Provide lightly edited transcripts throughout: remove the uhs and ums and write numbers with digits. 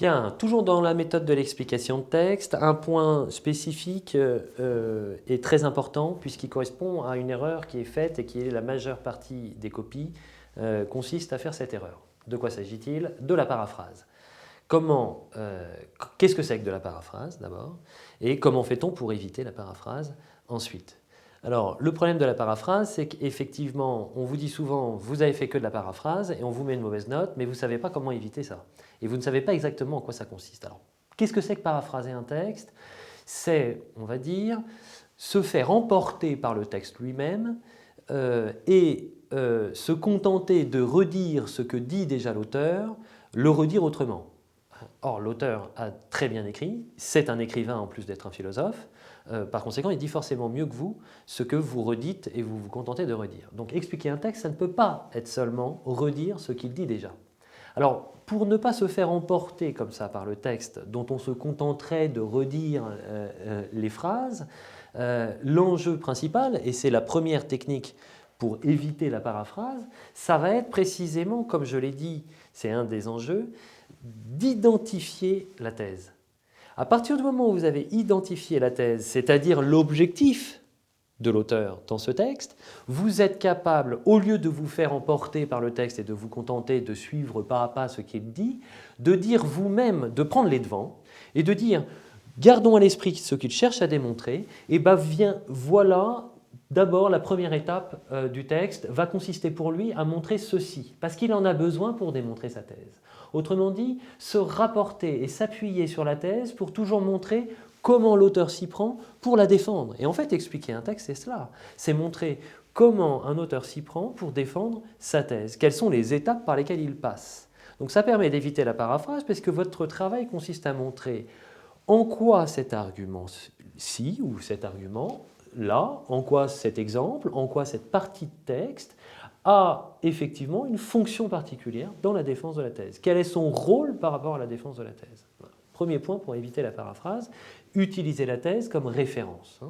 Bien, toujours dans la méthode de l'explication de texte, un point spécifique est très important puisqu'il correspond à une erreur qui est faite et qui est la majeure partie des copies consiste à faire cette erreur. De quoi s'agit-il? De la paraphrase. Qu'est-ce que c'est que de la paraphrase d'abord? Et comment fait-on pour éviter la paraphrase ensuite? Alors, le problème de la paraphrase, c'est qu'effectivement, on vous dit souvent, vous avez fait que de la paraphrase et on vous met une mauvaise note, mais vous ne savez pas comment éviter ça. Et vous ne savez pas exactement en quoi ça consiste. Alors, qu'est-ce que c'est que paraphraser un texte? C'est, on va dire, se faire emporter par le texte lui-même et se contenter de redire ce que dit déjà l'auteur, le redire autrement. Or, l'auteur a très bien écrit, c'est un écrivain en plus d'être un philosophe, par conséquent, il dit forcément mieux que vous ce que vous redites et vous vous contentez de redire. Donc, expliquer un texte, ça ne peut pas être seulement redire ce qu'il dit déjà. Alors, pour ne pas se faire emporter comme ça par le texte, dont on se contenterait de redire les phrases, l'enjeu principal, et c'est la première technique pour éviter la paraphrase, ça va être précisément, comme je l'ai dit, c'est un des enjeux, d'identifier la thèse. À partir du moment où vous avez identifié la thèse, c'est-à-dire l'objectif de l'auteur dans ce texte, vous êtes capable, au lieu de vous faire emporter par le texte et de vous contenter de suivre pas à pas ce qu'il dit, de dire vous-même, de prendre les devants et de dire gardons à l'esprit ce qu'il cherche à démontrer, et voilà d'abord la première étape du texte va consister pour lui à montrer ceci, parce qu'il en a besoin pour démontrer sa thèse. Autrement dit, se rapporter et s'appuyer sur la thèse pour toujours montrer comment l'auteur s'y prend pour la défendre. Et en fait, expliquer un texte, c'est cela. C'est montrer comment un auteur s'y prend pour défendre sa thèse. Quelles sont les étapes par lesquelles il passe. Donc ça permet d'éviter la paraphrase parce que votre travail consiste à montrer en quoi cet argument-ci ou cet argument-là, en quoi cet exemple, en quoi cette partie de texte a effectivement une fonction particulière dans la défense de la thèse. Quel est son rôle par rapport à la défense de la thèse? Voilà. Premier point pour éviter la paraphrase, utiliser la thèse comme référence.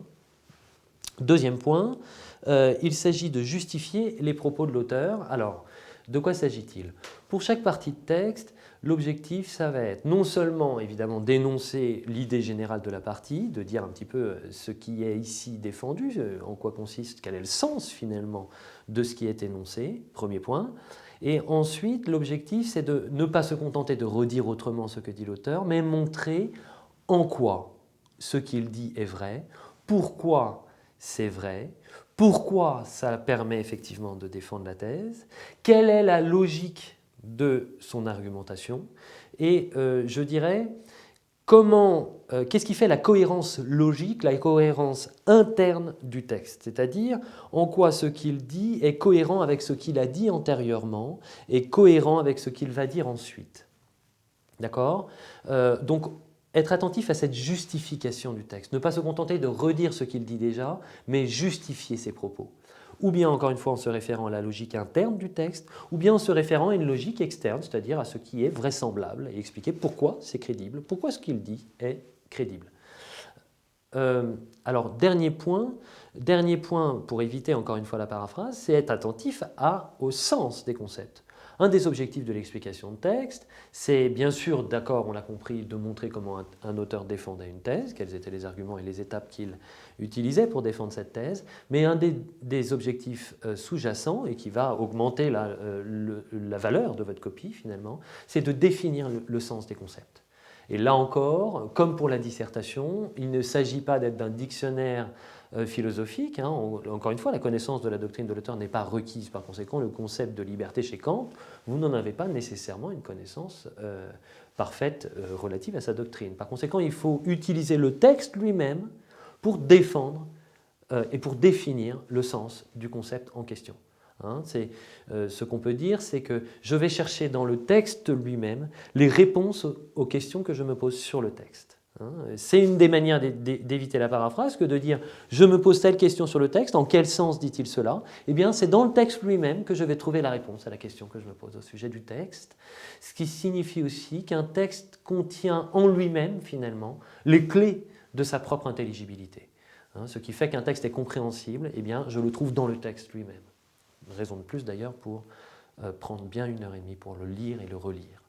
Deuxième point, il s'agit de justifier les propos de l'auteur. Alors, de quoi s'agit-il? Pour chaque partie de texte, l'objectif, ça va être non seulement évidemment d'énoncer l'idée générale de la partie, de dire un petit peu ce qui est ici défendu, en quoi consiste, quel est le sens finalement de ce qui est énoncé, premier point. Et ensuite, l'objectif, c'est de ne pas se contenter de redire autrement ce que dit l'auteur, mais montrer en quoi ce qu'il dit est vrai, pourquoi c'est vrai, pourquoi ça permet effectivement de défendre la thèse, quelle est la logique de son argumentation, et je dirais qu'est-ce qui fait la cohérence logique, la cohérence interne du texte, c'est-à-dire en quoi ce qu'il dit est cohérent avec ce qu'il a dit antérieurement et cohérent avec ce qu'il va dire ensuite. D'accord? Donc, être attentif à cette justification du texte, ne pas se contenter de redire ce qu'il dit déjà, mais justifier ses propos. Ou bien, encore une fois, en se référant à la logique interne du texte, ou bien en se référant à une logique externe, c'est-à-dire à ce qui est vraisemblable, et expliquer pourquoi c'est crédible, pourquoi ce qu'il dit est crédible. Alors, dernier point pour éviter encore une fois la paraphrase, c'est être attentif au sens des concepts. Un des objectifs de l'explication de texte, c'est bien sûr, d'accord, on l'a compris, de montrer comment un auteur défendait une thèse, quels étaient les arguments et les étapes qu'il utilisait pour défendre cette thèse, mais un des objectifs sous-jacents et qui va augmenter la valeur de votre copie finalement, c'est de définir le sens des concepts. Et là encore, comme pour la dissertation, il ne s'agit pas d'être d'un dictionnaire philosophique. Encore une fois, la connaissance de la doctrine de l'auteur n'est pas requise. Par conséquent, le concept de liberté chez Kant, vous n'en avez pas nécessairement une connaissance parfaite relative à sa doctrine. Par conséquent, il faut utiliser le texte lui-même pour défendre et pour définir le sens du concept en question. Ce qu'on peut dire, c'est que je vais chercher dans le texte lui-même les réponses aux questions que je me pose sur le texte. C'est une des manières d'éviter la paraphrase que de dire je me pose telle question sur le texte, en quel sens dit-il cela? Eh bien, c'est dans le texte lui-même que je vais trouver la réponse à la question que je me pose au sujet du texte, ce qui signifie aussi qu'un texte contient en lui-même, finalement, les clés de sa propre intelligibilité. Ce qui fait qu'un texte est compréhensible, eh bien, je le trouve dans le texte lui-même. Raison de plus d'ailleurs pour prendre bien 1h30 pour le lire et le relire.